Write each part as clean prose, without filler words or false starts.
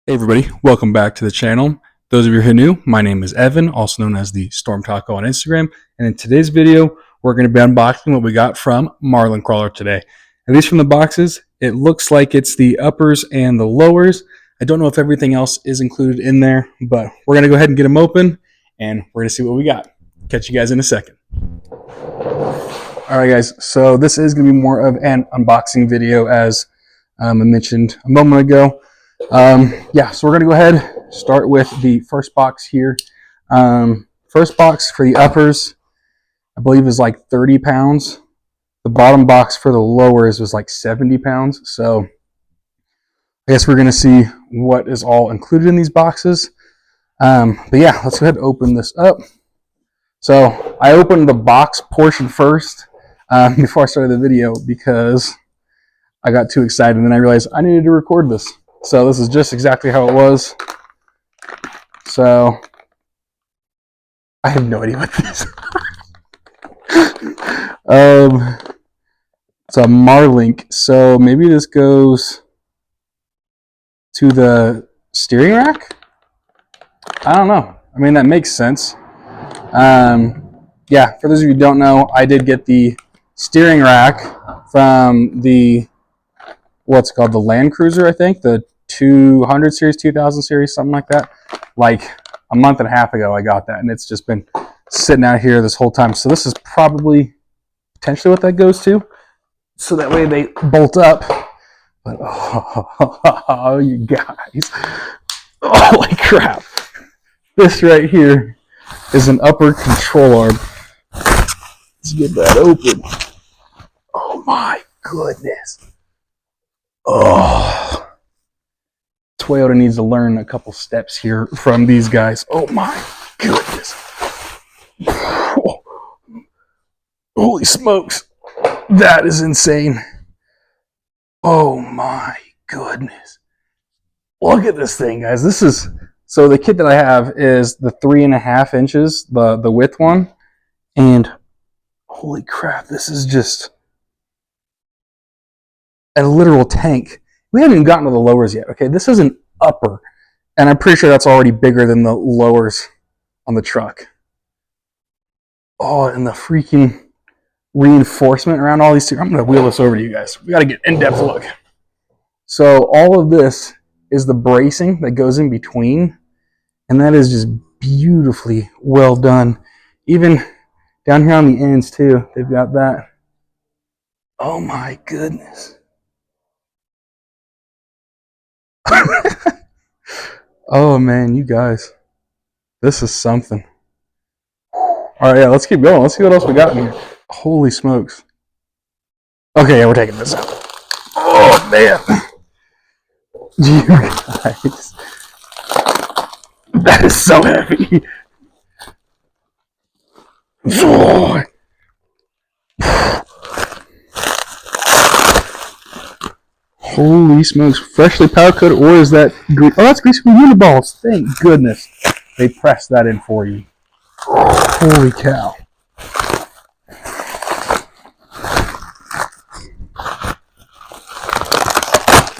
Hey everybody, welcome back to the channel. Those of you who are new, my name is Evan, also known as the Storm Taco on Instagram, and in today's video, we're going to be unboxing what we got from Marlin Crawler today. At least from the boxes, it looks like it's the uppers and the lowers. I don't know if everything else is included in there, but we're going to go ahead and get them open, and we're going to see what we got. Catch you guys in a second. Alright guys, so this is going to be more of an unboxing video as I mentioned a moment ago. So we're going to go ahead, start with the first box here. First box for the uppers, I believe is like 30 pounds. The bottom box for the lowers was like 70 pounds. So I guess we're going to see what is all included in these boxes. But yeah, let's go ahead and open this up. So I opened the box portion first before I started the video because I got too excited and then I realized I needed to record this. So this is just exactly how it was. So I have no idea what this is. It's a Marlin. So maybe this goes to the steering rack? I don't know. I mean, that makes sense. Yeah, for those of you who don't know, I did get the steering rack from the, what's it called, the Land Cruiser, I think, the 200 series, 2000 series, something like that. Like a month and a half ago I got that, and it's just been sitting out here this whole time. So this is probably potentially what that goes to, so that way they bolt up. But oh you guys, holy crap, this right here is an upper control arm. Let's get that open. Oh my goodness. Oh, Toyota needs to learn a couple steps here from these guys. Oh my goodness. Oh, holy smokes. That is insane. Oh my goodness. Look at this thing, guys. This is, so the kit that I have is the 3.5 inches, the width one. And holy crap, this is just a literal tank. We haven't even gotten to the lowers yet. Okay, this is an upper, and I'm pretty sure that's already bigger than the lowers on the truck. Oh, and the freaking reinforcement around all these two. I'm going to wheel this over to you guys. We got to get an in-depth look. So all of this is the bracing that goes in between, and that is just beautifully well done. Even down here on the ends too, they've got that. Oh my goodness. Oh man, you guys, this is something. All right, yeah, let's keep going. Let's see what else we got in here. Holy smokes. Okay, yeah, we're taking this out. Oh man, you guys, that is so heavy. Oh. Holy smokes, freshly powder coated, or is that grease? Oh, that's grease from Uniballs. Thank goodness they pressed that in for you. Holy cow.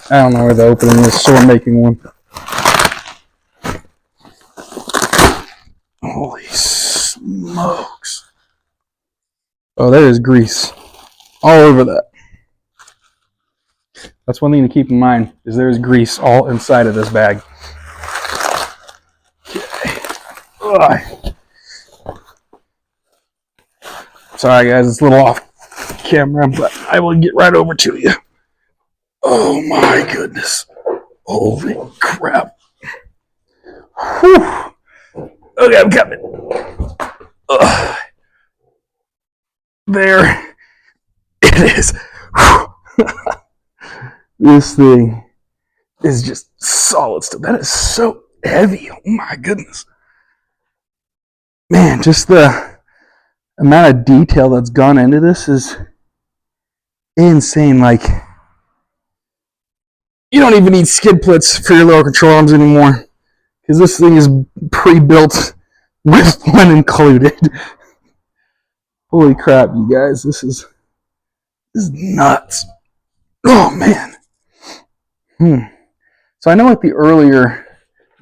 I don't know where the opening is, so we're making one. Holy smokes. Oh, there is grease all over that. That's one thing to keep in mind, is there's grease all inside of this bag. Okay. Sorry guys, it's a little off camera, but I will get right over to you. Oh my goodness. Holy crap. Whew. Okay, I'm coming. There it is. This thing is just solid stuff. That is so heavy. Oh my goodness. Man, just the amount of detail that's gone into this is insane. Like, you don't even need skid plates for your lower control arms anymore, because this thing is pre-built with one included. Holy crap, you guys. This is nuts. Oh man. So I know like the earlier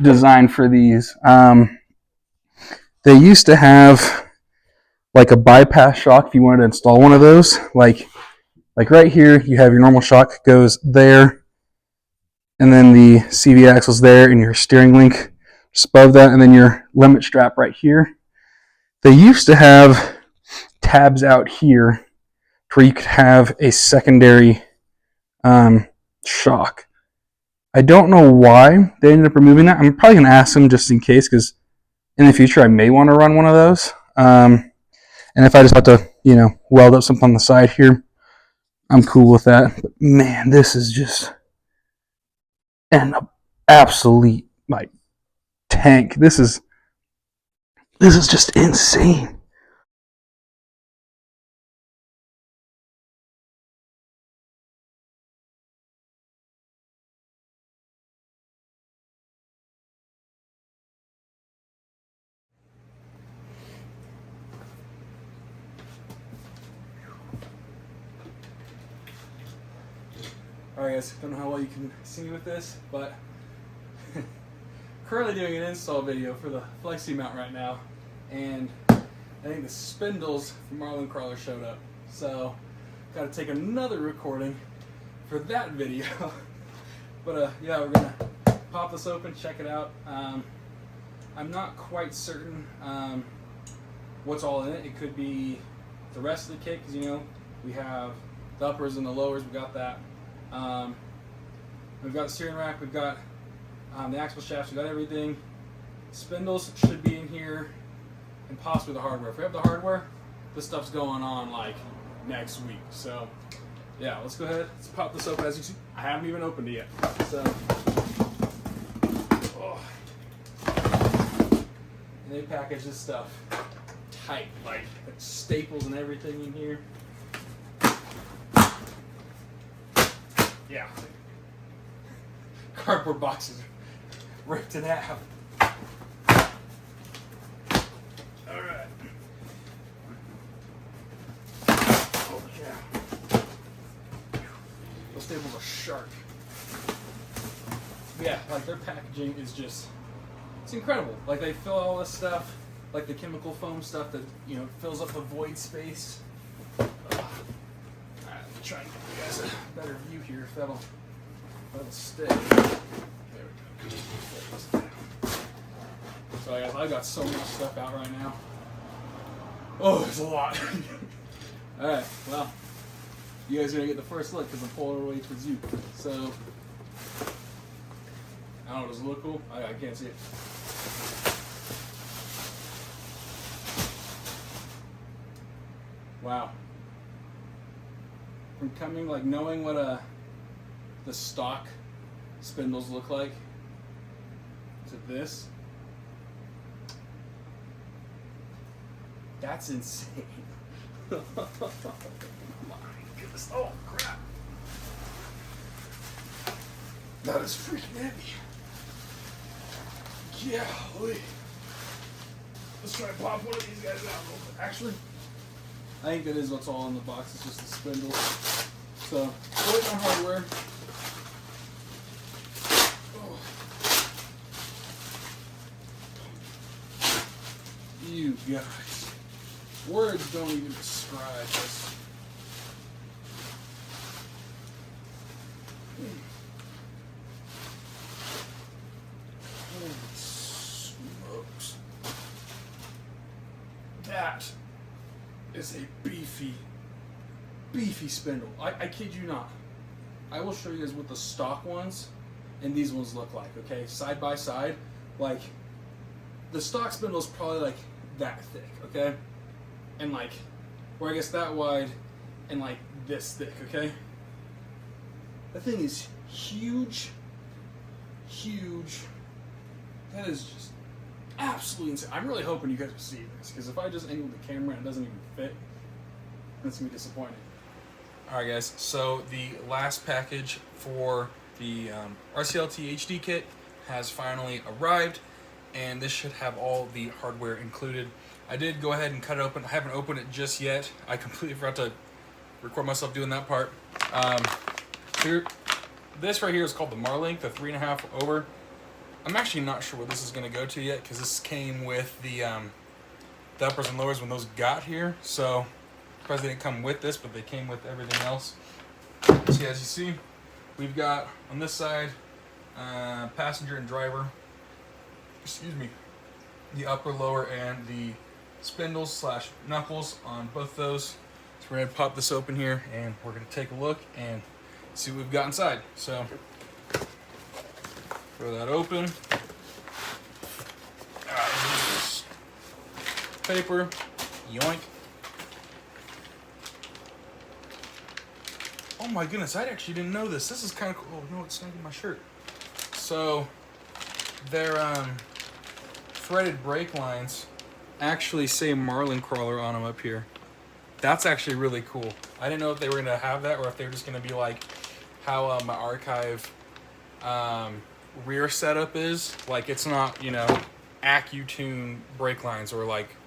design for these, they used to have like a bypass shock if you wanted to install one of those. Like right here, you have your normal shock goes there, and then the CV axle's there, and your steering link just above that, and then your limit strap right here. They used to have tabs out here where you could have a secondary shock. I don't know why they ended up removing that. I'm probably going to ask them just in case, because in the future I may want to run one of those. And if I just have to, you know, weld up something on the side here, I'm cool with that. But man, this is just an absolute like tank. This is just insane. Alright guys, don't know how well you can see me with this, but currently doing an install video for the Flexi mount right now, and I think the spindles from Marlin crawler showed up, so got to take another recording for that video. But yeah, we're gonna pop this open, check it out. I'm not quite certain what's all in it. It could be the rest of the kit, because you know we have the uppers and the lowers. We got that. We've got the steering rack. We've got the axle shafts. We got everything. Spindles should be in here, and possibly the hardware. If we have the hardware, this stuff's going on like next week. So yeah, let's go ahead. Let's pop this open. As you see, I haven't even opened it yet. So. They package this stuff tight, like staples and everything in here. Yeah. Cardboard boxes ripped in half. Alright. Oh yeah. Those staples are sharp. Yeah, like their packaging is just, it's incredible. Like they fill all this stuff, like the chemical foam stuff that, you know, fills up the void space. Alright, let me try and give you guys a better view here if that'll stay. There we go. So guys, I've got so much stuff out right now. Oh, there's a lot. Alright, well, you guys are gonna get the first look because I'm pulling away towards you. So I don't know, does it look cool? I can't see it. Wow. From coming, like, knowing what the stock spindles look like to this, that's insane. Oh my goodness. Oh crap. That is freaking heavy. Yeah, let's try and pop one of these guys out real quick. Actually, I think that is what's all in the box. It's just the spindle. So, waiting on hardware. Oh. You guys, words don't even describe this. Holy smokes. That is a beefy spindle. I kid you not. I will show you guys what the stock ones and these ones look like, okay? Side by side. Like, the stock spindle is probably like that thick, okay? And like, or I guess that wide and like this thick, okay? That thing is huge. That is just absolutely insane. I'm really hoping you guys will see this, because if I just angle the camera and it doesn't even fit, that's gonna be disappointing. Alright guys, so the last package for the RCLT HD kit has finally arrived, and this should have all the hardware included. I did go ahead and cut it open. I haven't opened it just yet. I completely forgot to record myself doing that part. Here this right here is called the Marlin, the 3.5 over. I'm actually not sure what this is going to go to yet, because this came with the uppers and lowers when those got here. So, surprised they didn't come with this, but they came with everything else. So as you see, we've got on this side, passenger and driver, excuse me, the upper, lower, and the spindles / knuckles on both those. So we're going to pop this open here, and we're going to take a look and see what we've got inside. So, throw that open. This paper, yoink. Oh my goodness, I actually didn't know this. This is kind of cool. Oh no, it's snagging my shirt. So, their threaded brake lines actually say Marlin crawler on them up here. That's actually really cool. I didn't know if they were going to have that or if they were just going to be like how my Archive rear setup is. Like, it's not, you know, AccuTune brake lines or like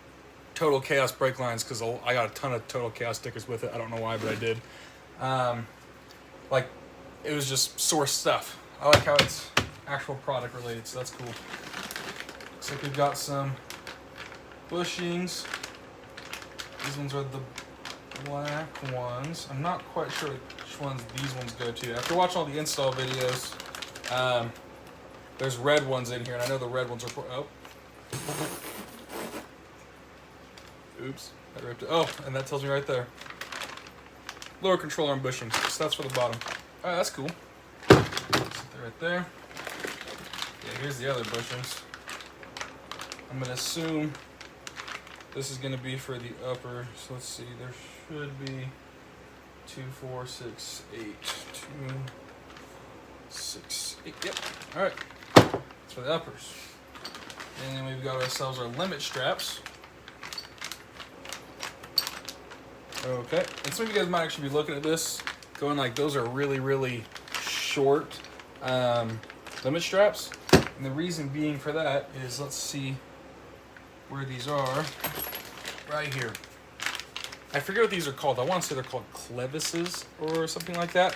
Total Chaos brake lines, because I got a ton of Total Chaos stickers with it. I don't know why, but I did. Like, it was just source stuff. I like how it's actual product related, so that's cool. Looks like we've got some bushings. These ones are the black ones. I'm not quite sure which ones these ones go to. After watching all the install videos, there's red ones in here, and I know the red ones are for, oh. Oops, I ripped it. Oh, and that tells me right there. Lower control arm bushings, so that's for the bottom. Alright, that's cool. Sit that right there. Yeah, here's the other bushings. I'm going to assume this is going to be for the upper. So let's see, there should be 2, 4, 6, 8. 2, 6, 8. Yep. Alright. That's for the uppers. And then we've got ourselves our limit straps. Okay. And some of you guys might actually be looking at this, going like, those are really, really short limit straps. And the reason being for that is, let's see where these are. Right here. I forget what these are called. I want to say they're called clevises or something like that.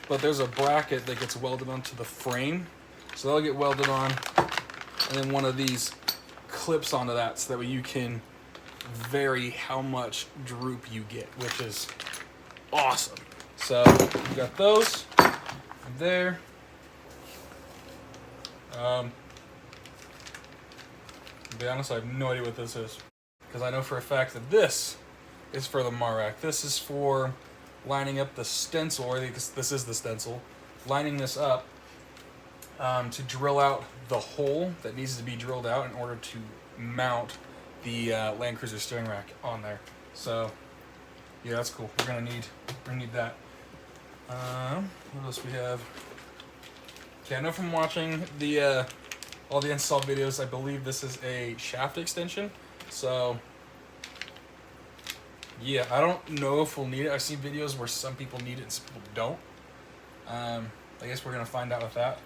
But there's a bracket that gets welded onto the frame. So they'll get welded on. And then one of these clips onto that, so that way you can vary how much droop you get, which is awesome. So we got those there. To be honest, I have no idea what this is, because I know for a fact that this is for the Marrack. This is for lining up the stencil, or this is the stencil, lining this up to drill out the hole that needs to be drilled out in order to mount the Land Cruiser steering rack on there. So yeah, that's cool. We're gonna need that. What else we have? Okay, I know from watching the all the install videos, I believe this is a shaft extension. So yeah, I don't know if we'll need it. I've seen videos where some people need it and some people don't. I guess we're gonna find out with that.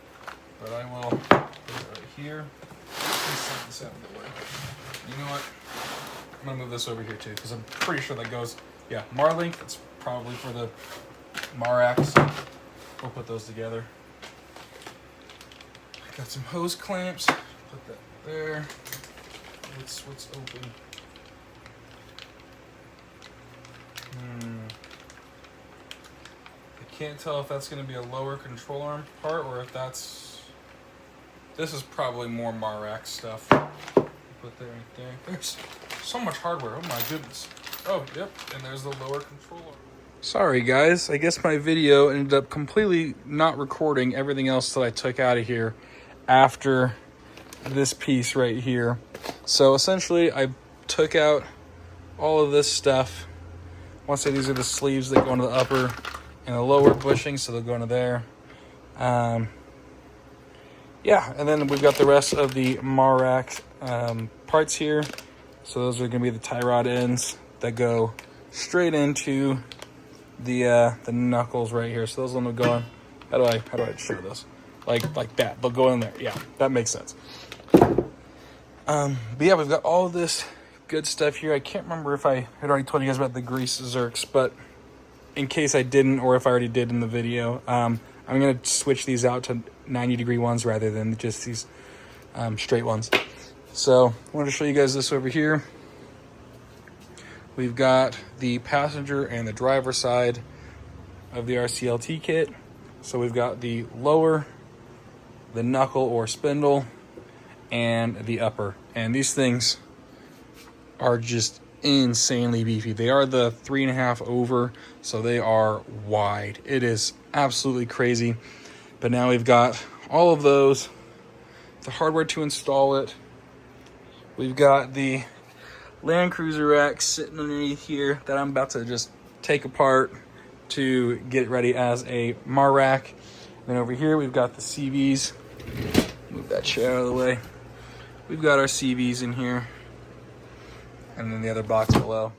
But I will put it right here. Set this out of the way. You know what? I'm gonna move this over here too, because I'm pretty sure that goes, yeah, Marlin. That's probably for the Marracks. We'll put those together. Got some hose clamps. Put that there. What's open? I can't tell if that's gonna be a lower control arm part or if that's. This is probably more Marrack stuff. Put that right there. There's so much hardware. Oh my goodness. Oh, yep. And there's the lower control arm. Sorry guys, I guess my video ended up completely not recording everything else that I took out of here after this piece right here. So essentially I took out all of this stuff. I want to say these are the sleeves that go into the upper and the lower bushing, so they'll go into there. Yeah, and then we've got the rest of the Marrack parts here. So those are going to be the tie rod ends that go straight into the knuckles right here. So those will go on. How do I show this? Like that. They'll go in there. Yeah, that makes sense. But yeah, we've got all this good stuff here. I can't remember if I had already told you guys about the grease zerks, but in case I didn't, or if I already did in the video, I'm going to switch these out to 90-degree ones rather than just these straight ones. So I wanted to show you guys this over here. We've got the passenger and the driver side of the RCLT kit. So we've got the lower, the knuckle or spindle, and the upper. And these things are just insanely beefy. They are the 3.5 over, so they are wide. It is absolutely crazy. But now we've got all of those, the hardware to install it. We've got the Land Cruiser rack sitting underneath here that I'm about to just take apart to get it ready as a Mar rack. Then over here we've got the CVs. Move that chair out of the way. We've got our CVs in here, and then the other box below.